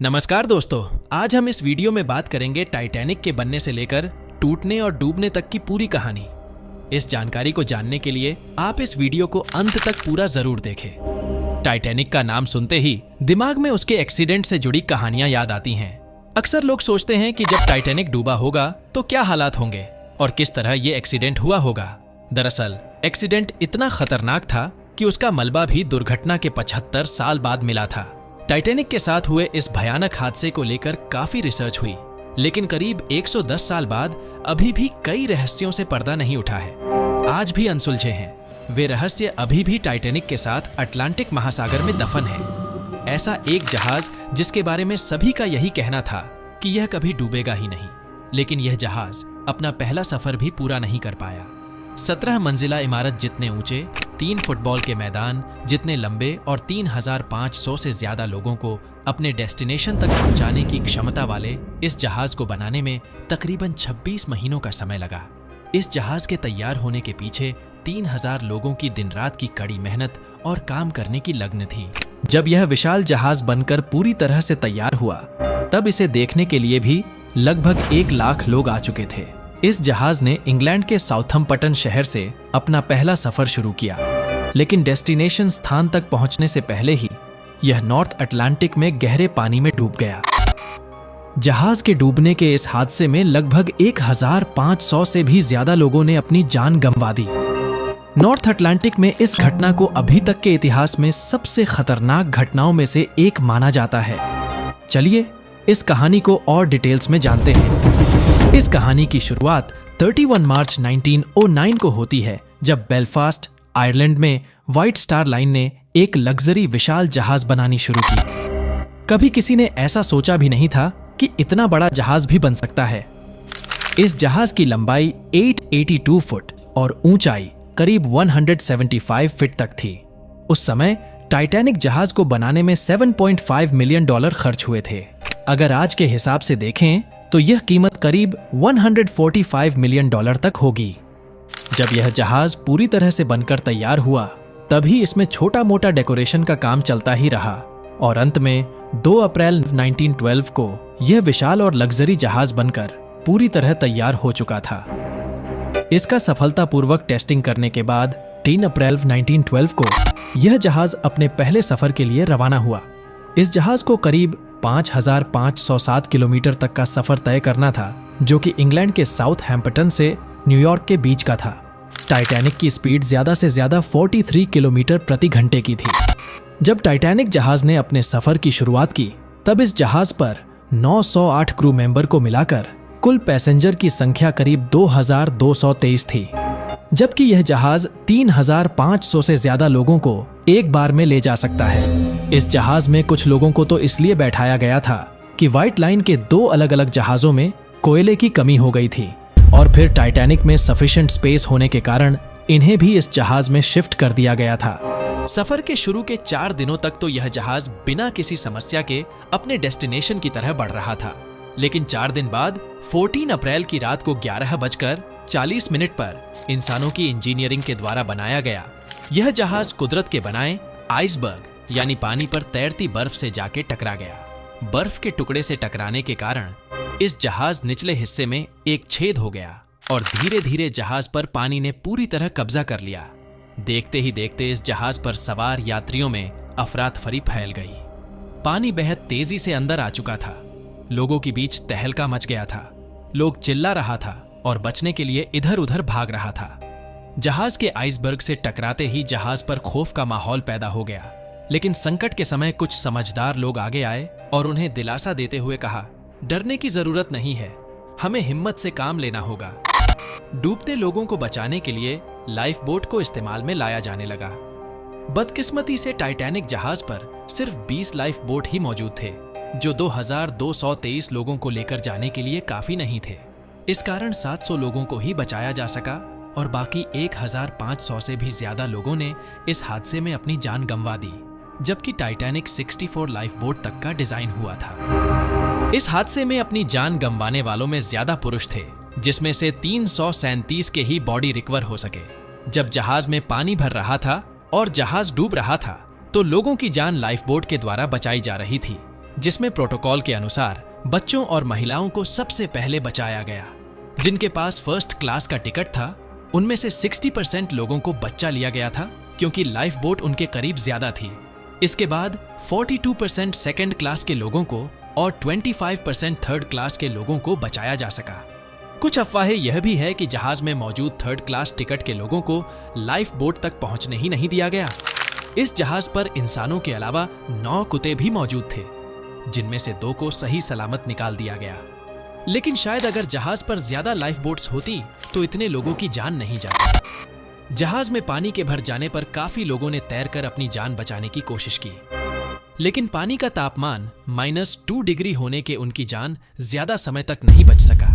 नमस्कार दोस्तों, आज हम इस वीडियो में बात करेंगे टाइटैनिक के बनने से लेकर टूटने और डूबने तक की पूरी कहानी। इस जानकारी को जानने के लिए आप इस वीडियो को अंत तक पूरा जरूर देखें। टाइटैनिक का नाम सुनते ही दिमाग में उसके एक्सीडेंट से जुड़ी कहानियां याद आती हैं। अक्सर लोग सोचते हैं कि जब टाइटैनिक डूबा होगा तो क्या हालात होंगे और किस तरह ये एक्सीडेंट हुआ होगा। दरअसल एक्सीडेंट इतना खतरनाक था कि उसका मलबा भी दुर्घटना के 75 साल बाद मिला था। टाइटैनिक के साथ हुए इस भयानक हादसे को लेकर काफी रिसर्च हुई, लेकिन करीब 110 साल बाद अभी भी कई रहस्यों से पर्दा नहीं उठा है। आज भी अनसुलझे हैं। वे रहस्य अभी भी टाइटैनिक के साथ अटलांटिक महासागर में दफन है। ऐसा एक जहाज जिसके बारे में सभी का यही कहना था कि यह कभी डूबेगा ही नहीं, लेकिन यह जहाज अपना पहला सफर भी पूरा नहीं कर पाया। 17 मंजिला इमारत जितने ऊंचे, 3 फुटबॉल के मैदान जितने लंबे और 3,500 से ज्यादा लोगों को अपने डेस्टिनेशन तक पहुंचाने की क्षमता वाले इस जहाज को बनाने में तकरीबन 26 महीनों का समय लगा। इस जहाज के तैयार होने के पीछे 3,000 लोगों की दिन रात की कड़ी मेहनत और काम करने की लगन थी। जब यह विशाल जहाज बनकर पूरी तरह से तैयार हुआ, तब इसे देखने के लिए भी लगभग 1 लाख लोग आ चुके थे। इस जहाज ने इंग्लैंड के साउथम्पटन शहर से अपना पहला सफर शुरू किया, लेकिन डेस्टिनेशन स्थान तक पहुंचने से पहले ही यह नॉर्थ अटलांटिक में गहरे पानी में डूब गया। जहाज के डूबने के इस हादसे में लगभग 1,500 से भी ज्यादा लोगों ने अपनी जान गंवा दी। नॉर्थ अटलांटिक में इस घटना को अभी तक के इतिहास में सबसे खतरनाक घटनाओं में से एक माना जाता है। चलिए इस कहानी को और डिटेल्स में जानते हैं। इस कहानी की शुरुआत 31 मार्च 1909 को होती है, जब बेलफास्ट, आयरलैंड में व्हाइट स्टार लाइन ने एक लग्जरी विशाल जहाज बनानी शुरू की। कभी किसी ने ऐसा सोचा भी नहीं था कि इतना बड़ा जहाज भी बन सकता है। इस जहाज की लंबाई 882 फुट और ऊंचाई करीब 175 फीट तक थी। उस समय टाइटैनिक जहाज को बनाने में $7.5 मिलियन खर्च हुए थे। अगर आज के हिसाब से देखें तो यह कीमत करीब $145 मिलियन तक होगी। जब यह जहाज पूरी तरह से बनकर तैयार हुआ, तभी इसमें छोटा मोटा डेकोरेशन का काम चलता ही रहा और अंत में 2 अप्रैल 1912 को यह विशाल और लग्जरी जहाज बनकर पूरी तरह तैयार हो चुका था। इसका सफलतापूर्वक टेस्टिंग करने के बाद 3 अप्रैल 1912 को यह जहाज अपने पहले सफर के लिए रवाना हुआ। इस जहाज को करीब 5,507 किलोमीटर तक का सफर तय करना था, जो कि इंग्लैंड के साउथहैम्पटन से न्यूयॉर्क के बीच का था। टाइटैनिक की स्पीड ज्यादा से ज्यादा 43 किलोमीटर प्रति घंटे की थी। जब टाइटैनिक जहाज ने अपने सफर की शुरुआत की, तब इस जहाज पर 908 क्रू मेंबर को मिलाकर कुल पैसेंजर की संख्या करीब 2,223 थी, जबकि यह जहाज 3,500 से ज्यादा लोगों को एक बार में ले जा सकता है। इस जहाज में कुछ लोगों को तो इसलिए बैठाया गया था कि व्हाइट लाइन के 2 अलग अलग जहाजों में कोयले की कमी हो गई थी और फिर टाइटैनिक में सफिशिएंट स्पेस होने के कारण इन्हें भी इस जहाज में शिफ्ट कर दिया गया था। सफर के शुरू के 4 दिनों तक तो यह जहाज बिना किसी समस्या के अपने डेस्टिनेशन की तरह बढ़ रहा था, लेकिन 4 दिन बाद 14 अप्रैल की रात को 11:40 पर इंसानों की इंजीनियरिंग के द्वारा बनाया गया यह जहाज कुदरत के बनाए आइसबर्ग यानी पानी पर तैरती बर्फ से जाके टकरा गया। बर्फ के टुकड़े से टकराने के कारण इस जहाज निचले हिस्से में एक छेद हो गया और धीरे धीरे जहाज पर पानी ने पूरी तरह कब्जा कर लिया। देखते ही देखते इस जहाज पर सवार यात्रियों में अफरातफरी फैल गई। पानी बेहद तेजी से अंदर आ चुका था। लोगों के बीच तहलका मच गया था। लोग चिल्ला रहा था और बचने के लिए इधर उधर भाग रहा था। जहाज के आइसबर्ग से टकराते ही जहाज पर खौफ का माहौल पैदा हो गया, लेकिन संकट के समय कुछ समझदार लोग आगे आए और उन्हें दिलासा देते हुए कहा, डरने की जरूरत नहीं है, हमें हिम्मत से काम लेना होगा। डूबते लोगों को बचाने के लिए लाइफ बोट को इस्तेमाल में लाया जाने लगा। बदकिस्मती से टाइटैनिक जहाज पर सिर्फ 20 लाइफ बोट ही मौजूद थे, जो 2,223 लोगों को लेकर जाने के लिए काफी नहीं थे। इस कारण 700 लोगों को ही बचाया जा सका और बाकी 1,500 से भी ज्यादा लोगों ने इस हादसे में अपनी जान गंवा दी, जबकि टाइटैनिक 64 लाइफ बोट तक का डिजाइन हुआ था। इस हादसे में अपनी जान गंवाने वालों में ज्यादा पुरुष थे, जिसमें से 337 के ही बॉडी रिकवर हो सके। जब जहाज में पानी भर रहा था और जहाज डूब रहा था, तो लोगों की जान लाइफ बोट के द्वारा बचाई जा रही थी। जिसमें प्रोटोकॉल के अनुसार बच्चों और महिलाओं को सबसे पहले बचाया गया। जिनके पास फर्स्ट क्लास का टिकट था उनमें से 60% लोगों को बच्चा लिया गया था, क्योंकि लाइफ बोट उनके करीब ज्यादा थी। इसके बाद 42% सेकंड क्लास के लोगों को और 25% थर्ड क्लास के लोगों को बचाया जा सका। कुछ अफवाहें यह भी है कि जहाज में मौजूद थर्ड क्लास टिकट के लोगों को लाइफ बोट तक पहुंचने ही नहीं दिया गया। इस जहाज पर इंसानों के अलावा 9 कुत्ते भी मौजूद थे, जिनमें से 2 को सही सलामत निकाल दिया गया। लेकिन शायद अगर जहाज पर ज्यादा लाइफ बोट्स होती तो इतने लोगों की जान नहीं जाती। जहाज में पानी के भर जाने पर काफी लोगों ने तैरकर अपनी जान बचाने की कोशिश की, लेकिन पानी का तापमान -2 डिग्री होने के उनकी जान ज्यादा समय तक नहीं बच सका,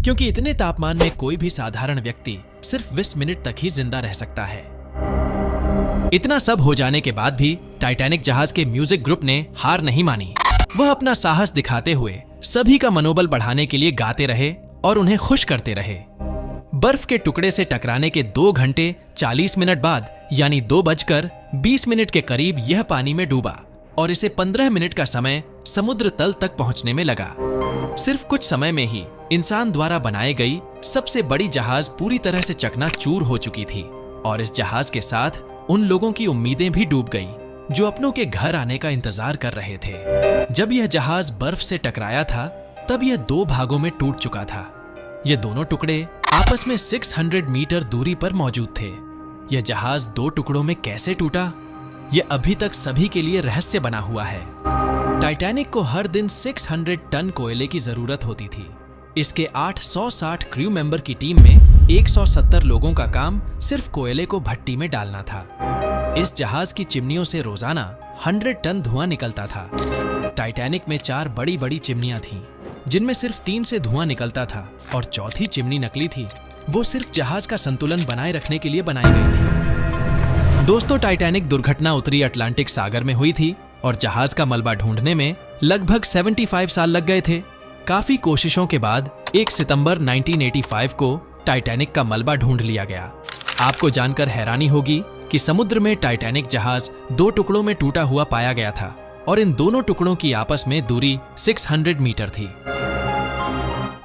क्योंकि इतने तापमान में कोई भी साधारण व्यक्ति सिर्फ 20 मिनट तक ही जिंदा रह सकता है। इतना सब हो जाने के बाद भी टाइटैनिक जहाज के म्यूजिक ग्रुप ने हार नहीं मानी। वह अपना साहस दिखाते हुए सभी का मनोबल बढ़ाने के लिए गाते रहे और उन्हें खुश करते रहे। बर्फ के टुकड़े से टकराने के 2 घंटे 40 मिनट बाद यानी 2:20 के करीब यह पानी में डूबा और इसे 15 मिनट का समय समुद्र तल तक पहुंचने में लगा। सिर्फ कुछ समय में ही इंसान द्वारा बनाई गई सबसे बड़ी जहाज पूरी तरह से चकनाचूर हो चुकी थी और इस जहाज के साथ उन लोगों की उम्मीदें भी डूब गईं जो अपनों के घर आने का इंतजार कर रहे थे। जब यह जहाज बर्फ से टकराया था तब यह 2 भागों में टूट चुका था। ये दोनों टुकड़े आपस में 600 मीटर दूरी पर मौजूद थे। यह जहाज 2 टुकड़ों में कैसे टूटा, यह अभी तक सभी के लिए रहस्य बना हुआ है। टाइटैनिक को हर दिन 600 टन कोयले की जरूरत होती थी। इसके 860 क्रू मेंबर की टीम में 170 लोगों का काम सिर्फ कोयले को भट्टी में डालना था। इस जहाज की चिमनियों से रोजाना 100 टन धुआं निकलता था। टाइटैनिक में 4 बड़ी बड़ी चिमनियां थीं, जिनमें सिर्फ 3 से धुआं निकलता था और चौथी चिमनी नकली थी। वो सिर्फ जहाज का संतुलन बनाए रखने के लिए बनाई गई थी। दोस्तों, टाइटैनिक दुर्घटना उत्तरी अटलांटिक सागर में हुई थी और जहाज का मलबा ढूंढने में लगभग 75 साल लग गए थे। काफी कोशिशों के बाद 1 सितंबर 1985 को टाइटैनिक का मलबा ढूंढ लिया गया। आपको जानकर हैरानी होगी कि समुद्र में टाइटैनिक जहाज 2 टुकड़ों में टूटा हुआ पाया गया था और इन दोनों टुकड़ों की आपस में दूरी 600 मीटर थी।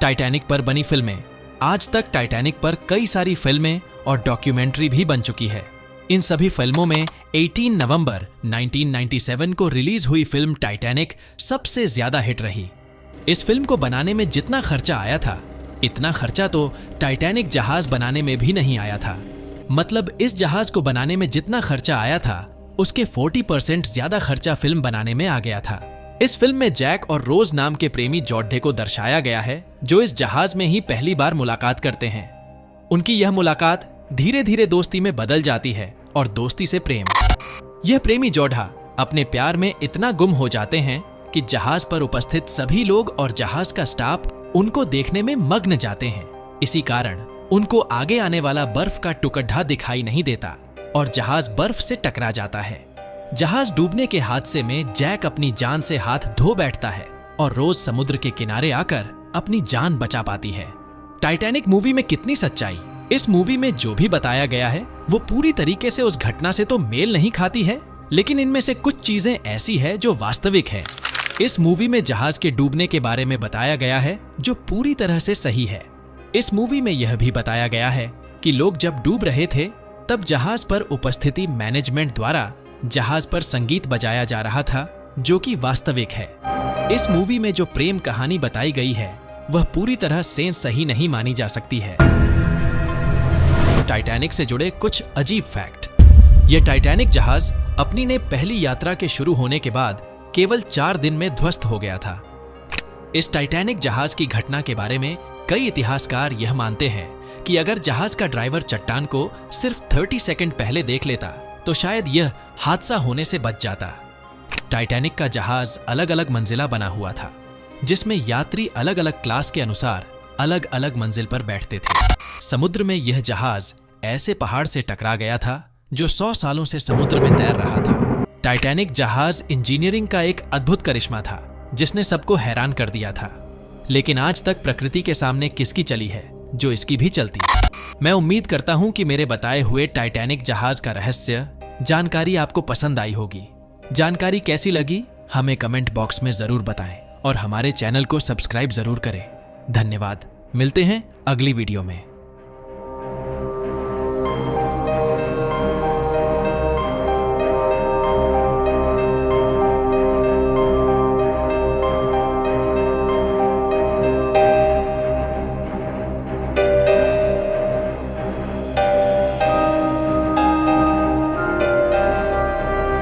टाइटैनिक पर बनी फिल्में। आज तक टाइटैनिक पर कई सारी फिल्में और डॉक्यूमेंट्री भी बन चुकी है। इन सभी फिल्मों में 18 नवंबर 1997 को रिलीज हुई फिल्म टाइटैनिक सबसे ज्यादा हिट रही। इस फिल्म को बनाने में जितना खर्चा आया था, इतना खर्चा तो टाइटैनिक जहाज बनाने में भी नहीं आया था। मतलब इस जहाज को बनाने में जितना खर्चा आया था उसके 40% ज्यादा खर्चा फिल्म बनाने में आ गया था। इस फिल्म में जैक और रोज नाम के प्रेमी जोड्ढे को दर्शाया गया है, जो इस जहाज में ही पहली बार मुलाकात करते हैं। उनकी यह मुलाकात धीरे धीरे दोस्ती में बदल जाती है और दोस्ती से प्रेम। यह प्रेमी जोड़ा अपने प्यार में इतना गुम हो जाते हैं कि जहाज पर उपस्थित सभी लोग और जहाज का स्टाफ उनको देखने में मग्न जाते हैं। इसी कारण उनको आगे आने वाला बर्फ का टुकड़ा दिखाई नहीं देता और जहाज बर्फ से टकरा जाता है। जहाज डूबने के हादसे में जैक अपनी जान से हाथ धो बैठता है और रोज समुद्र के किनारे आकर अपनी जान बचा पाती है। टाइटैनिक मूवी में कितनी सच्चाई। इस मूवी में जो भी बताया गया है वो पूरी तरीके से उस घटना से तो मेल नहीं खाती है, लेकिन इनमें से कुछ चीजें ऐसी है जो वास्तविक है। इस मूवी में जहाज के डूबने के बारे में बताया गया है जो पूरी तरह से सही है। इस मूवी में यह भी बताया गया है कि लोग जब डूब रहे थे तब जहाज पर उपस्थिति मैनेजमेंट द्वारा जहाज पर संगीत बजाया जा रहा था, जो कि वास्तविक है। इस मूवी में जो प्रेम कहानी बताई गई है वह पूरी तरह से सही नहीं मानी जा सकती है। टाइटैनिक से जुड़े कुछ अजीब फैक्ट। यह टाइटैनिक जहाज अपनी ने पहली यात्रा के शुरू होने के बाद केवल 4 दिन में ध्वस्त हो गया था। इस टाइटैनिक जहाज की घटना के बारे में कई इतिहासकार यह मानते हैं कि अगर जहाज का ड्राइवर चट्टान को सिर्फ 30 सेकंड पहले देख लेता तो शायद यह हादसा होने से बच जाता। टाइटैनिक का जहाज अलग अलग मंजिला बना हुआ था, जिसमें यात्री अलग अलग क्लास के अनुसार अलग अलग मंजिल पर बैठते थे। समुद्र में यह जहाज ऐसे पहाड़ से टकरा गया था जो 100 सालों से समुद्र में तैर रहा था। टाइटैनिक जहाज इंजीनियरिंग का एक अद्भुत करिश्मा था जिसने सबको हैरान कर दिया था, लेकिन आज तक प्रकृति के सामने किसकी चली है जो इसकी भी चलती है। मैं उम्मीद करता हूं कि मेरे बताए हुए टाइटैनिक जहाज का रहस्य जानकारी आपको पसंद आई होगी। जानकारी कैसी लगी हमें कमेंट बॉक्स में जरूर बताएं और हमारे चैनल को सब्सक्राइब जरूर करें। धन्यवाद। मिलते हैं अगली वीडियो में।